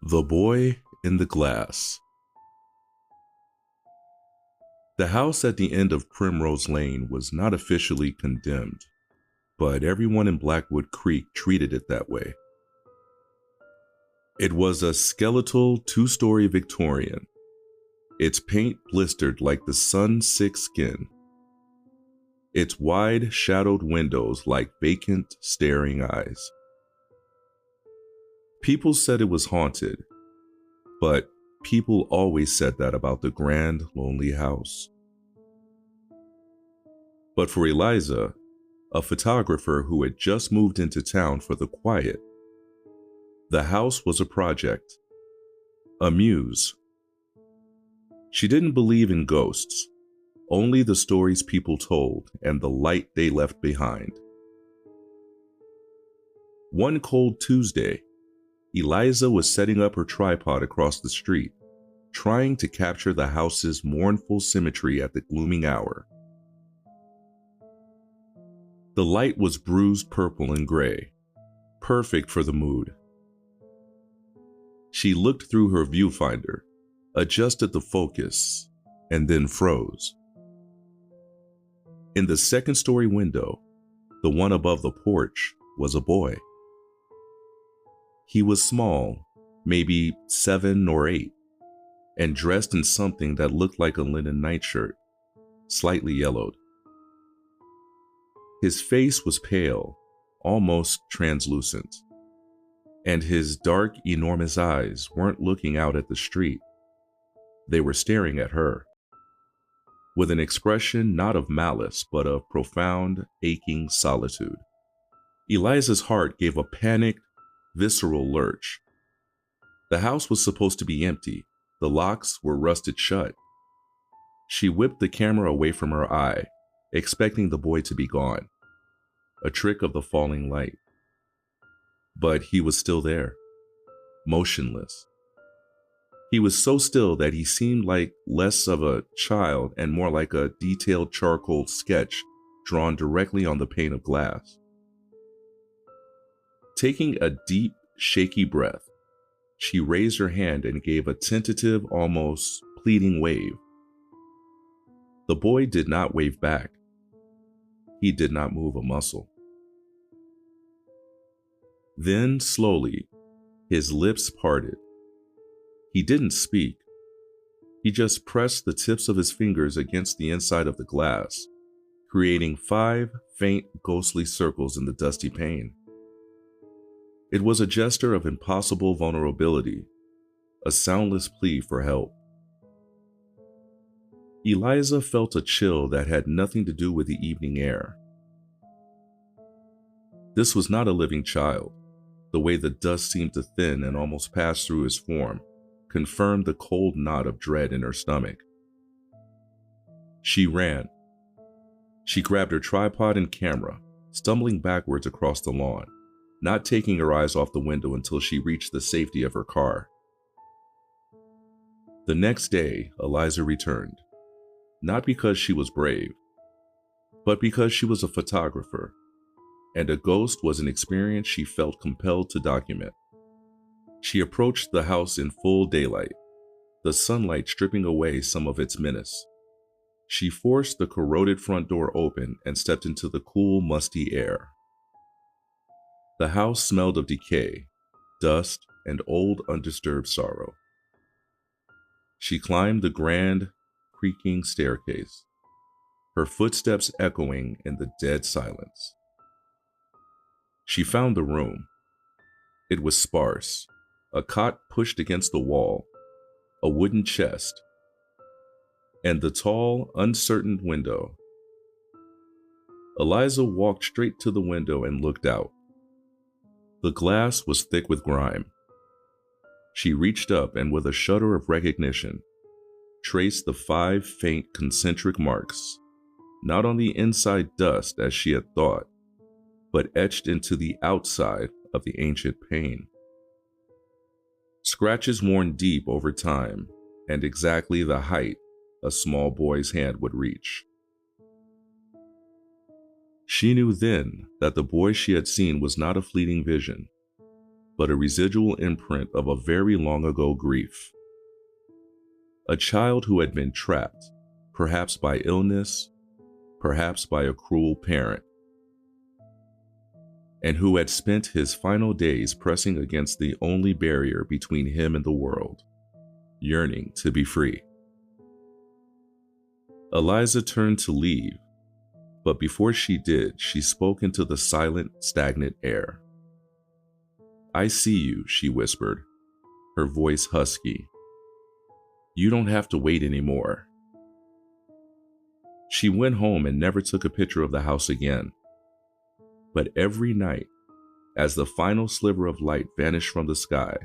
The Boy in the Glass. The house at the end of Primrose Lane was not officially condemned, but everyone in Blackwood Creek treated it that way. It was a skeletal two-story Victorian, its paint blistered like the sun's sick skin, its wide shadowed windows like vacant, staring eyes. People said it was haunted, but people always said that about the grand, lonely house. But for Eliza, a photographer who had just moved into town for the quiet, the house was a project, a muse. She didn't believe in ghosts, only the stories people told and the light they left behind. One cold Tuesday, Eliza was setting up her tripod across the street, trying to capture the house's mournful symmetry at the glooming hour. The light was bruised purple and gray, perfect for the mood. She looked through her viewfinder, adjusted the focus, and then froze. In the second-story window, the one above the porch, was a boy. He was small, maybe 7 or 8, and dressed in something that looked like a linen nightshirt, slightly yellowed. His face was pale, almost translucent, and his dark, enormous eyes weren't looking out at the street. They were staring at her, with an expression not of malice, but of profound, aching solitude. Eliza's heart gave a panicked, visceral lurch. The house was supposed to be empty. The locks were rusted shut. She whipped the camera away from her eye, expecting the boy to be gone, a trick of the falling light. But he was still there, motionless. He was so still that he seemed like less of a child and more like a detailed charcoal sketch drawn directly on the pane of glass. Taking a deep, shaky breath, she raised her hand and gave a tentative, almost pleading wave. The boy did not wave back. He did not move a muscle. Then, slowly, his lips parted. He didn't speak. He just pressed the tips of his fingers against the inside of the glass, creating 5 faint, ghostly circles in the dusty pane. It was a gesture of impossible vulnerability, a soundless plea for help. Eliza felt a chill that had nothing to do with the evening air. This was not a living child. The way the dust seemed to thin and almost pass through his form confirmed the cold knot of dread in her stomach. She ran. She grabbed her tripod and camera, stumbling backwards across the lawn, not taking her eyes off the window until she reached the safety of her car. The next day, Eliza returned, not because she was brave, but because she was a photographer, and a ghost was an experience she felt compelled to document. She approached the house in full daylight, the sunlight stripping away some of its menace. She forced the corroded front door open and stepped into the cool, musty air. The house smelled of decay, dust, and old, undisturbed sorrow. She climbed the grand, creaking staircase, her footsteps echoing in the dead silence. She found the room. It was sparse, a cot pushed against the wall, a wooden chest, and the tall, uncertain window. Eliza walked straight to the window and looked out. The glass was thick with grime. She reached up and, with a shudder of recognition, traced the 5 faint concentric marks, not on the inside dust as she had thought, but etched into the outside of the ancient pane. Scratches worn deep over time and exactly the height a small boy's hand would reach. She knew then that the boy she had seen was not a fleeting vision, but a residual imprint of a very long ago grief. A child who had been trapped, perhaps by illness, perhaps by a cruel parent, and who had spent his final days pressing against the only barrier between him and the world, yearning to be free. Eliza turned to leave, but before she did, she spoke into the silent, stagnant air. "I see you," she whispered, her voice husky. "You don't have to wait anymore." She went home and never took a picture of the house again. But every night, as the final sliver of light vanished from the sky,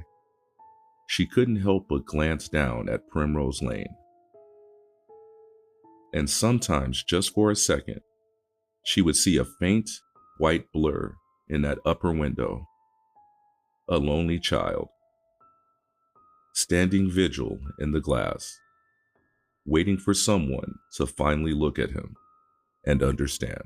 she couldn't help but glance down at Primrose Lane. And sometimes, just for a second, she would see a faint, white blur in that upper window. A lonely child, standing vigil in the glass, waiting for someone to finally look at him and understand.